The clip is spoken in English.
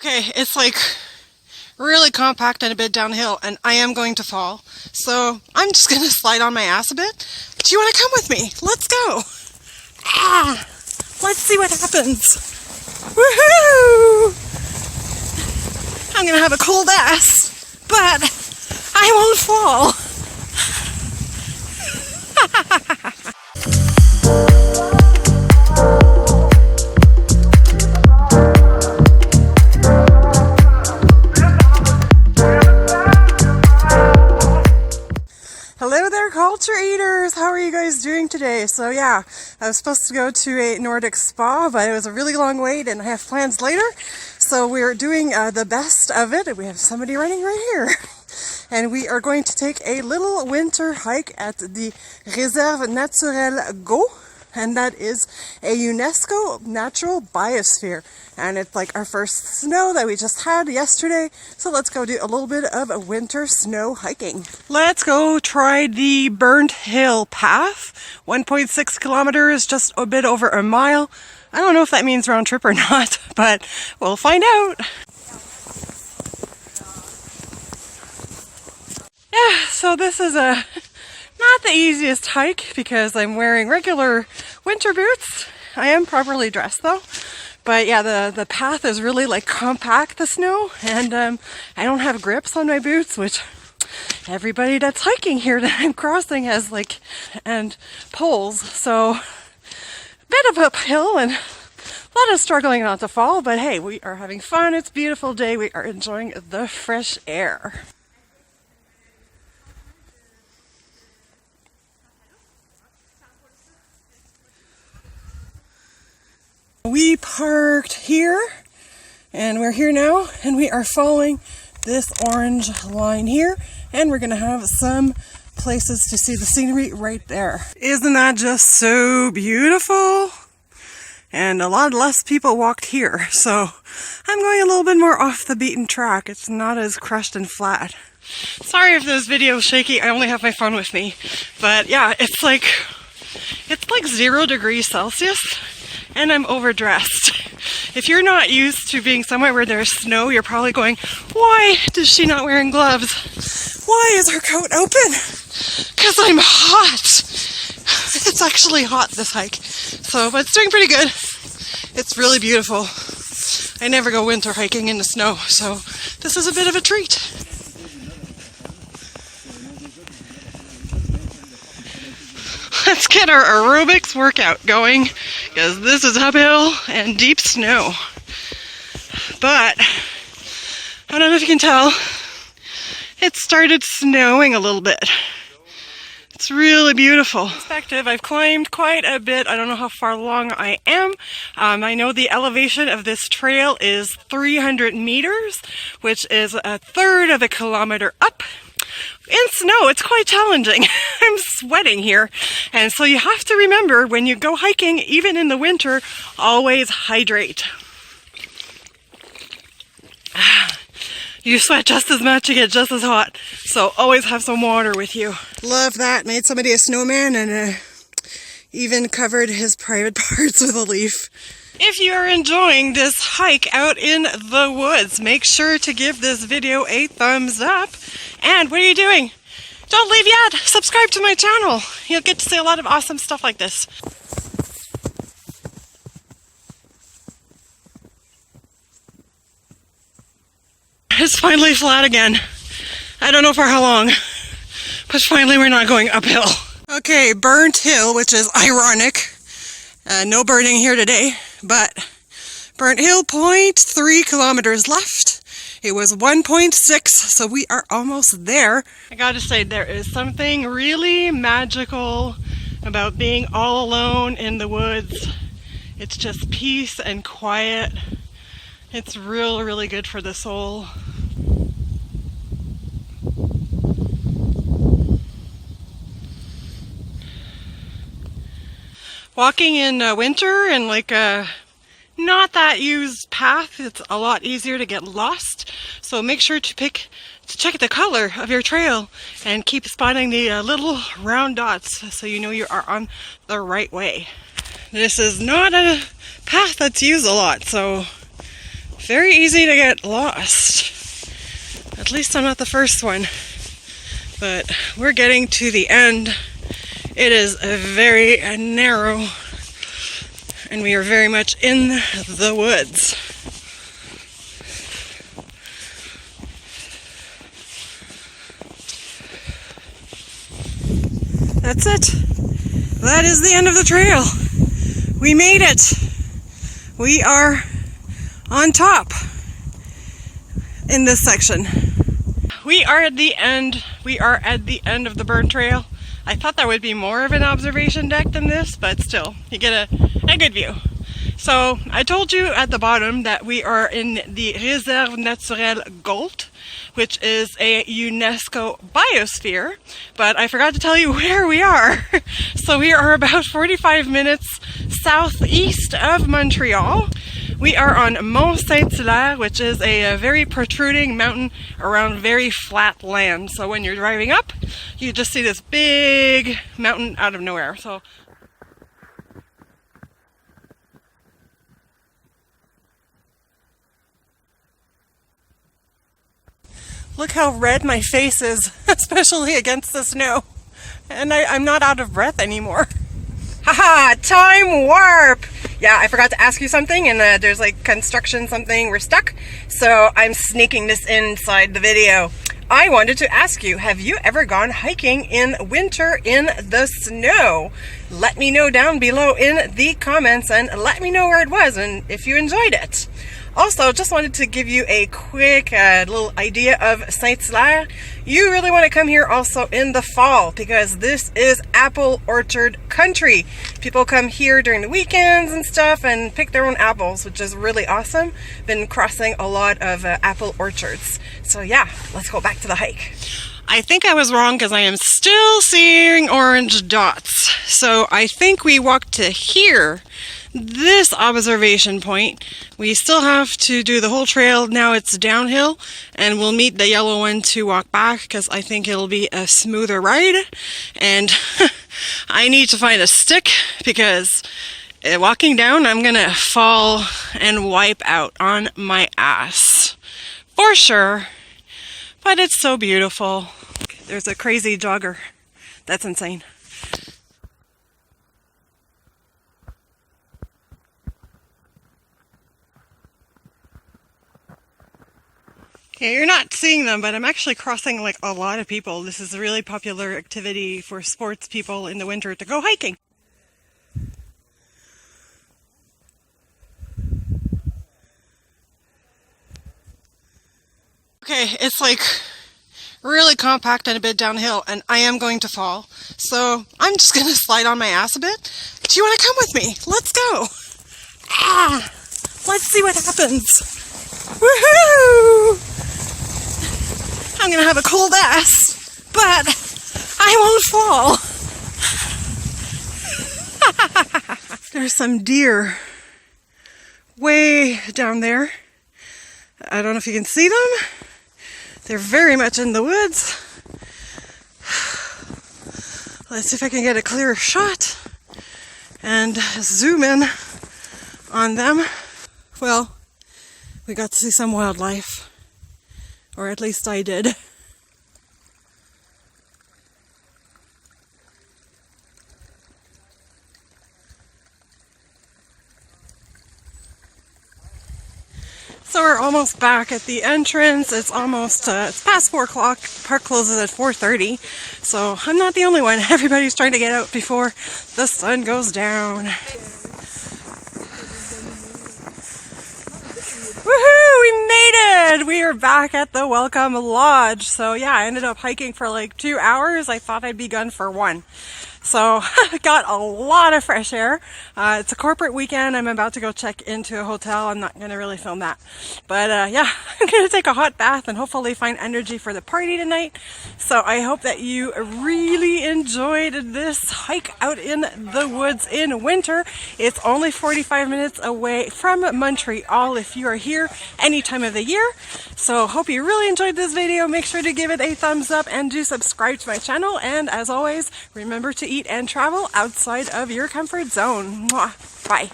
Okay, it's like really compact and a bit downhill, and I am going to fall. So I'm just going to slide on my ass a bit. Do you want to come with me? Let's go. Let's see what happens. Woohoo! I'm going to have a cold ass, but I won't fall. Hello there, culture eaters! How are you guys doing today? So yeah, I was supposed to go to a Nordic spa, but it was a really long wait and I have plans later. So we're doing the best of it. We have somebody running right here. And we are going to take a little winter hike at the Reserve Naturelle Gault. And that is a UNESCO Natural Biosphere. And it's like our first snow that we just had yesterday. So let's go do a little bit of winter snow hiking. Let's go try the Burnt Hill Path. 1.6 kilometers, just a bit over a mile. I don't know if that means round trip or not, but we'll find out. Yeah, so this is not the easiest hike because I'm wearing regular winter boots. I am properly dressed though. But yeah, the path is really like compact, the snow, and I don't have grips on my boots, which everybody that's hiking here that I'm crossing has like, and poles. So a bit of uphill and a lot of struggling not to fall, but hey, we are having fun. It's a beautiful day. We are enjoying the fresh air. We parked here, and we're here now, and we are following this orange line here, and we're going to have some places to see the scenery right there. Isn't that just so beautiful? And a lot less people walked here, so I'm going a little bit more off the beaten track. It's not as crushed and flat. Sorry if this video is shaky, I only have my phone with me. But yeah, it's like 0 degrees Celsius. And I'm overdressed. If you're not used to being somewhere where there's snow, you're probably going, why is she not wearing gloves? Why is her coat open? Because I'm hot. It's actually hot, this hike. So, but it's doing pretty good. It's really beautiful. I never go winter hiking in the snow, so this is a bit of a treat. Let's get our aerobics workout going, because this is uphill and deep snow. But, I don't know if you can tell, it started snowing a little bit. It's really beautiful. Perspective, I've climbed quite a bit. I don't know how far along I am. I know the elevation of this trail is 300 meters, which is a third of a kilometer up. In snow, it's quite challenging. I'm sweating here. And so you have to remember when you go hiking, even in the winter, always hydrate. You sweat just as much, you get just as hot. So always have some water with you. Love that. Made somebody a snowman and even covered his private parts with a leaf. If you are enjoying this hike out in the woods, make sure to give this video a thumbs up. And what are you doing? Don't leave yet. Subscribe to my channel. You'll get to see a lot of awesome stuff like this. It's finally flat again. I don't know for how long, but finally we're not going uphill. Okay, Burnt Hill, which is ironic. No burning here today, but Burnt Hill, 0.3 kilometers left. It was 1.6, so we are almost there. I gotta say, there is something really magical about being all alone in the woods. It's just peace and quiet. It's really good for the soul. Walking in winter and like a not that used path, it's a lot easier to get lost. So make sure to check the color of your trail and keep spotting the little round dots so you know you are on the right way. This is not a path that's used a lot, so very easy to get lost. At least I'm not the first one. But we're getting to the end. It is very narrow, and we are very much in the woods. That's it. That is the end of the trail. We made it. We are on top in this section. We are at the end. We are at the end of the burn trail. I thought there would be more of an observation deck than this, but still, you get a good view. So I told you at the bottom that we are in the Reserve Naturelle Gault, which is a UNESCO Biosphere, but I forgot to tell you where we are. So we are about 45 minutes southeast of Montreal. We are on MONT SAINT HILAIRE, which is a very protruding mountain around very flat land. So when you're driving up, you just see this big mountain out of nowhere. So look how red my face is, especially against the snow. And I'm not out of breath anymore. Haha, time warp! Yeah, I forgot to ask you something, and there's like construction something, we're stuck. So I'm sneaking this inside the video. I wanted to ask you, have you ever gone hiking in winter in the snow? Let me know down below in the comments, and let me know where it was and if you enjoyed it. Also, just wanted to give you a quick little idea of Saint Hilaire. You really want to come here also in the fall, because this is apple orchard country. People come here during the weekends and stuff and pick their own apples, which is really awesome. Been crossing a lot of apple orchards. So yeah, let's go back to the hike. I think I was wrong because I am still seeing orange dots. So I think we walked to here. This observation point. We still have to do the whole trail. Now it's downhill, and we'll meet the yellow one to walk back because I think it'll be a smoother ride. And I need to find a stick because walking down I'm gonna fall and wipe out on my ass for sure. But it's so beautiful. There's a crazy jogger. That's insane. Yeah, you're not seeing them, but I'm actually crossing like a lot of people. This is a really popular activity for sports people in the winter to go hiking. Okay, it's like really compact and a bit downhill, and I am going to fall. So I'm just going to slide on my ass a bit. Do you want to come with me? Let's go. Let's see what happens. Woohoo! I'm going to have a cold ass, but I won't fall. There's some deer way down there. I don't know if you can see them. They're very much in the woods. Let's see if I can get a clearer shot and zoom in on them. Well, we got to see some wildlife, or at least I did. So we're almost back at the entrance. It's almost, it's past 4 o'clock. Park closes at 4:30. So I'm not the only one. Everybody's trying to get out before the sun goes down. Woohoo! We made it! We are back at the Welcome Lodge. So yeah, I ended up hiking for like 2 hours. I thought I'd be done for 1. So I got a lot of fresh air. It's a corporate weekend. I'm about to go check into a hotel. I'm not going to really film that. But yeah, I'm going to take a hot bath and hopefully find energy for the party tonight. So I hope that you really enjoyed this hike out in the woods in winter. It's only 45 minutes away from Montreal if you are here any time of the year. So hope you really enjoyed this video. Make sure to give it a thumbs up and do subscribe to my channel. And as always, remember to eat and travel outside of your comfort zone. Mwah. Bye.